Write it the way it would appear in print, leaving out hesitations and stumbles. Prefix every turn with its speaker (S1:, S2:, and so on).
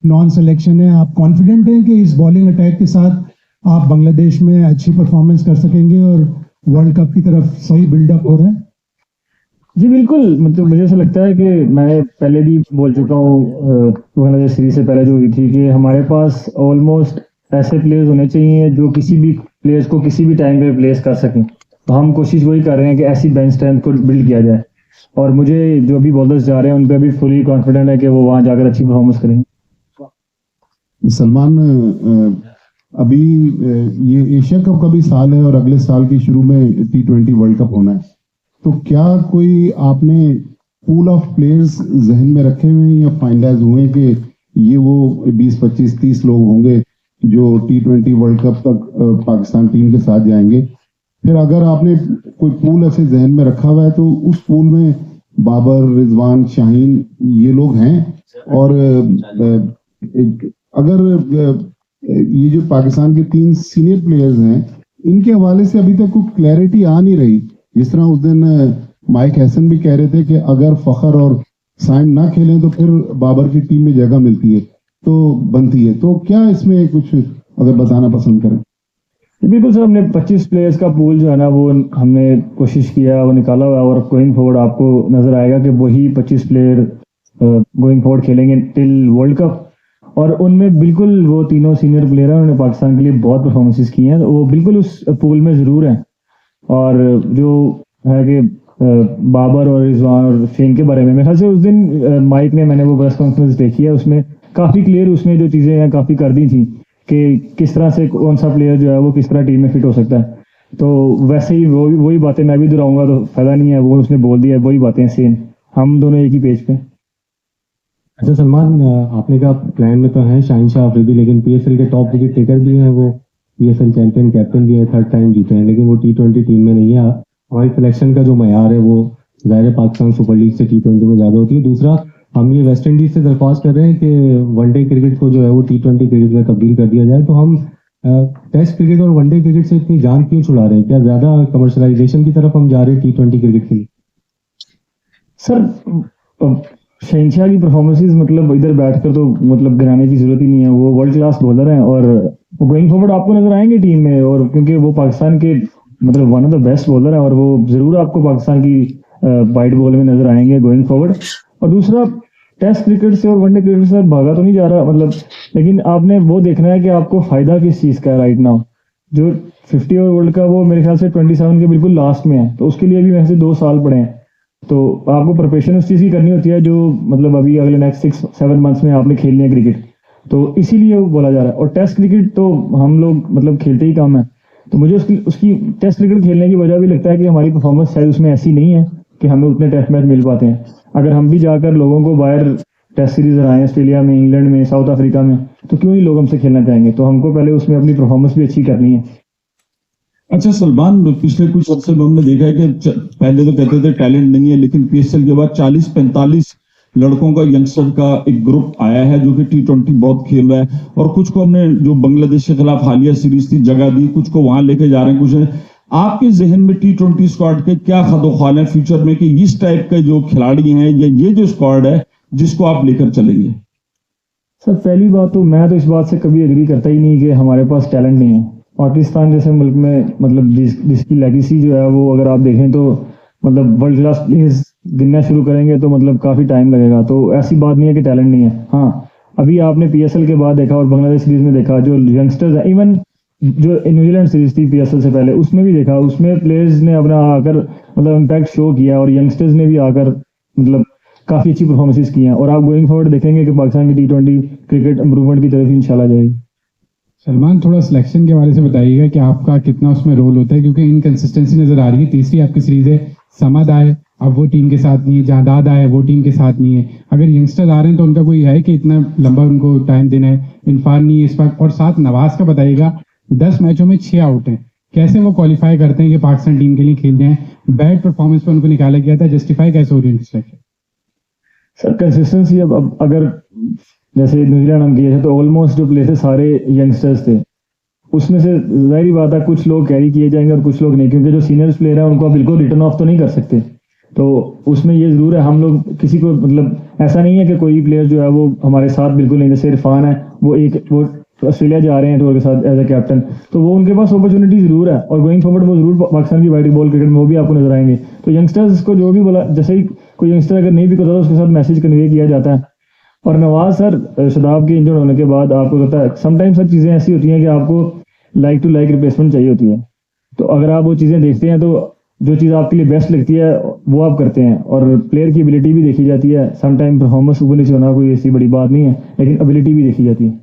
S1: Non selection है, आप confident हैं कि इस बॉलिंग अटैक के साथ आप बांग्लादेश में अच्छी परफॉर्मेंस कर सकेंगे और वर्ल्ड कप की तरफ सही बिल्डअप हो रहा है?
S2: जी बिल्कुल, मतलब मुझे ऐसा लगता है कि मैं पहले भी बोल चुका हूँ बांग्लादेश सीरीज से पहले जो हुई थी कि हमारे पास ऑलमोस्ट ऐसे प्लेयर्स होने चाहिए जो किसी भी प्लेयर्स को किसी भी टाइम पे रिप्लेस कर सकें। तो हम कोशिश वही कर रहे हैं कि ऐसी बेंच स्ट्रेंथ को बिल्ड किया जाए, और मुझे जो भी बॉलर्स जा रहे हैं उन पर भी फुली कॉन्फिडेंट है कि वो वहाँ जाकर अच्छी परफॉर्मेंस करेंगे।
S3: सलमान, अभी ये एशिया कप का भी साल है और अगले साल के शुरू में T20 वर्ल्ड कप होना है, तो क्या कोई आपने पूल ऑफ प्लेयर्स जहन में रखे हुए हैं या फाइनलाइज हुए कि ये वो 20, 25, 30 लोग होंगे जो T20 वर्ल्ड कप तक पाकिस्तान टीम के साथ जाएंगे? फिर अगर आपने कोई पूल ऐसे जहन में रखा हुआ है तो उस पूल में बाबर, रिजवान, शाहीन ये लोग हैं, और अगर ये जो पाकिस्तान के 3 सीनियर प्लेयर्स हैं इनके हवाले से अभी तक कोई क्लैरिटी आ नहीं रही। जिस तरह उस दिन माइक हैसन भी कह रहे थे कि अगर फखर और साइम ना खेलें तो फिर बाबर की टीम में जगह मिलती है, तो बनती है। तो क्या इसमें कुछ अगर बताना पसंद करें?
S2: बिल्कुल सर, हमने 25 प्लेयर्स का पूल जो है ना वो हमने कोशिश किया, वो निकाला हुआ है, और गोइंग फॉरवर्ड आपको नजर आएगा कि वही 25 प्लेयर गोइंग फॉरवर्ड खेलेंगे टिल वर्ल्ड कप। और उनमें बिल्कुल वो तीनों सीनियर प्लेयर हैं, उन्होंने पाकिस्तान के लिए बहुत परफॉर्मेंसेस की हैं, तो वो बिल्कुल उस पूल में ज़रूर हैं। और जो है कि बाबर और रिजवान और शेन के बारे में मेरे ख्याल से उस दिन माइक ने, मैंने वो प्रेस कॉन्फ्रेंस देखी है, उसमें काफ़ी क्लियर उसने जो चीज़ें हैं काफ़ी कर दी थी कि किस तरह से कौन सा प्लेयर जो है वो किस तरह टीम में फिट हो सकता है। तो वैसे ही वही बातें मैं भी दोहराऊंगा तो फायदा नहीं है, वो उसने बोल दिया है, वही बातें सेम, हम दोनों एक ही पेज पे।
S4: अच्छा सलमान, आपने कहा प्लान में तो है शाहीन शाह अफरीदी, लेकिन पीएसएल के टॉप विकेट टेकर भी हैं, वो पीएसएल चैंपियन कैप्टन भी है, 3rd टाइम जीते हैं, लेकिन वो T20 टीम में नहीं है। हमारी सिलेक्शन का जो मयार है वो ज़ाहिर है पाकिस्तान सुपर लीग से T20 में ज़्यादा होती है। दूसरा, हम ये वेस्ट इंडीज से दरख्वास्त कर रहे हैं कि वनडे क्रिकेट को जो है वो T20 क्रिकेट में तब्दील कर दिया जाए। तो हम टेस्ट क्रिकेट और वनडे क्रिकेट से इतनी जान क्यों छुड़ा रहे हैं? क्या ज़्यादा कमर्शलाइजेशन की तरफ हम जा रहे हैं T20 क्रिकेट के लिए?
S2: सर, शहनशाह की परफॉर्मेंसेस मतलब इधर बैठकर तो मतलब गिराने की जरूरत ही नहीं है, वो वर्ल्ड क्लास बॉलर हैं और वो गोइंग फॉरवर्ड आपको नजर आएंगे टीम में, और क्योंकि वो पाकिस्तान के मतलब one of the best bowler हैं, और वो जरूर आपको पाकिस्तान की वाइट बॉल में नजर आएंगे गोइंग फॉरवर्ड। और दूसरा, टेस्ट क्रिकेट से और वनडे क्रिकेट से भागा तो नहीं जा रहा मतलब, लेकिन आपने वो देखना है कि आपको फायदा किस चीज़ का है राइट नाउ। जो 50 ओवर वर्ल्ड का वो मेरे ख्याल से 27 के बिल्कुल लास्ट में है, तो उसके लिए भी मेरे से 2 साल पड़े हैं। तो आपको प्रिपरेशन उस चीज़ की करनी होती है जो मतलब अभी अगले नेक्स्ट 6-7 मंथ्स में आपने खेलनी है क्रिकेट, तो इसीलिए वो बोला जा रहा है। और टेस्ट क्रिकेट तो हम लोग मतलब खेलते ही कम है, तो मुझे उसकी उसकी टेस्ट क्रिकेट खेलने की वजह भी लगता है कि हमारी परफॉर्मेंस शायद उसमें ऐसी नहीं है कि हमें उतने टेस्ट मैच मिल पाते हैं। अगर हम भी जाकर लोगों को बाहर टेस्ट सीरीज हराएं, ऑस्ट्रेलिया में, इंग्लैंड में, साउथ अफ्रीका में, तो क्यों ही लोग हमसे खेलना चाहेंगे? तो हमको पहले उसमें अपनी परफॉर्मेंस भी अच्छी करनी है।
S5: अच्छा सलमान, पिछले कुछ अर्से में हमने देखा है कि पहले तो कहते थे टैलेंट नहीं है, लेकिन पीएसएल के बाद 40-45 लड़कों का, यंगस्टर का एक ग्रुप आया है जो कि T20 बहुत खेल रहा है, और कुछ को हमने जो बांग्लादेश के खिलाफ हालिया सीरीज थी जगह दी, कुछ को वहां लेके जा रहे हैं। कुछ आपके जहन में T20 स्क्वाड के क्या खदोख्वाल है फ्यूचर में कि इस टाइप के जो खिलाड़ी हैं या ये जो स्क्वाड है जिसको आप लेकर चलेंगे?
S2: सर, पहली बात तो मैं तो इस बात से कभी एग्री करता ही नहीं कि हमारे पास टैलेंट नहीं है। पाकिस्तान जैसे मुल्क में मतलब जिसकी लेगेसी जो है वो अगर आप देखें तो मतलब वर्ल्ड क्लास प्लेयर्स गिनना शुरू करेंगे तो मतलब काफ़ी टाइम लगेगा। तो ऐसी बात नहीं है कि टैलेंट नहीं है। हाँ, अभी आपने पीएसएल के बाद देखा और बांग्लादेश सीरीज में देखा, जो यंगस्टर्स हैं, इवन जो न्यूजीलैंड सीरीज थी पीएसएल से पहले, उसमें भी देखा, उसमें प्लेयर्स ने अपना आकर मतलब इम्पैक्ट शो किया, और यंगस्टर्स ने भी आकर मतलब काफ़ी अच्छी परफॉर्मेंसेस की हैं। और आप गोइंग फॉरवर्ड देखेंगे कि पाकिस्तान की T20 क्रिकेट इंप्रूवमेंट की तरफ इंशाल्लाह जाएगी।
S6: सलमान, थोड़ा सिलेक्शन के बारे से बताइएगा कि आपका कितना उसमें रोल होता है, क्योंकि इनकंसिस्टेंसी नजर आ रही है। तीसरी आपकी सीरीज है, समद आए अब वो टीम के साथ नहीं है, जहादाद आए वो टीम के साथ नहीं है। अगर यंगस्टर आ रहे हैं तो उनका कोई है कि इतना लंबा उनको टाइम देना है? इरफान नहीं है इस बार। और साथ नवाज का बताइएगा, 10 मैचों में 6 आउट हैं, कैसे वो क्वालिफाई करते हैं कि पाकिस्तान टीम के लिए खेल रहे हैं? बैड परफॉर्मेंस पर उनको निकाला गया था, जस्टिफाई कैसे हो रही है उनकी सिलेक्शन?
S2: सर, कंसिस्टेंसी अब अगर जैसे न्यूजीलैंड हम गए थे तो ऑलमोस्ट जो प्लेयर्स सारे यंगस्टर्स थे, उसमें से जाहिर बात है कुछ लोग कैरी किए जाएंगे और कुछ लोग नहीं, क्योंकि जो सीनियर प्लेयर है उनको आप बिल्कुल रिटर्न ऑफ तो नहीं कर सकते। तो उसमें ये ज़रूर है, हम लोग किसी को मतलब ऐसा नहीं है कि कोई प्लेयर जो है वो हमारे साथ बिल्कुल नहीं, जैसे इरफान है वो ऑस्ट्रेलिया जा रहे हैं टूर के साथ एज ए कैप्टन, तो वो उनके पास अपॉर्चुनिटी ज़रूर है और गोइंग फॉरवर्ड वो ज़रूर पाकिस्तान की वाइट बॉल क्रिकेट में वो भी आपको नजर आएंगे। तो यंगस्टर्स को जो भी बोला, जैसे ही कोई यंगस्टर अगर नहीं भी करता तो उसके साथ मैसेज कन्वे किया जाता है। और नवाज सर शदाब के इंजर्ड होने के बाद आपको पता है समटाइम्स सर चीज़ें ऐसी होती हैं कि आपको लाइक टू लाइक रिप्लेसमेंट चाहिए होती है, तो अगर आप वो चीज़ें देखते हैं तो जो चीज़ आपके लिए बेस्ट लगती है वो आप करते हैं। और प्लेयर की एबिलिटी भी देखी जाती है, समटाइम परफॉर्मेंस ऊपर नीचे होना कोई ऐसी बड़ी बात नहीं है, लेकिन एबिलिटी भी देखी जाती है।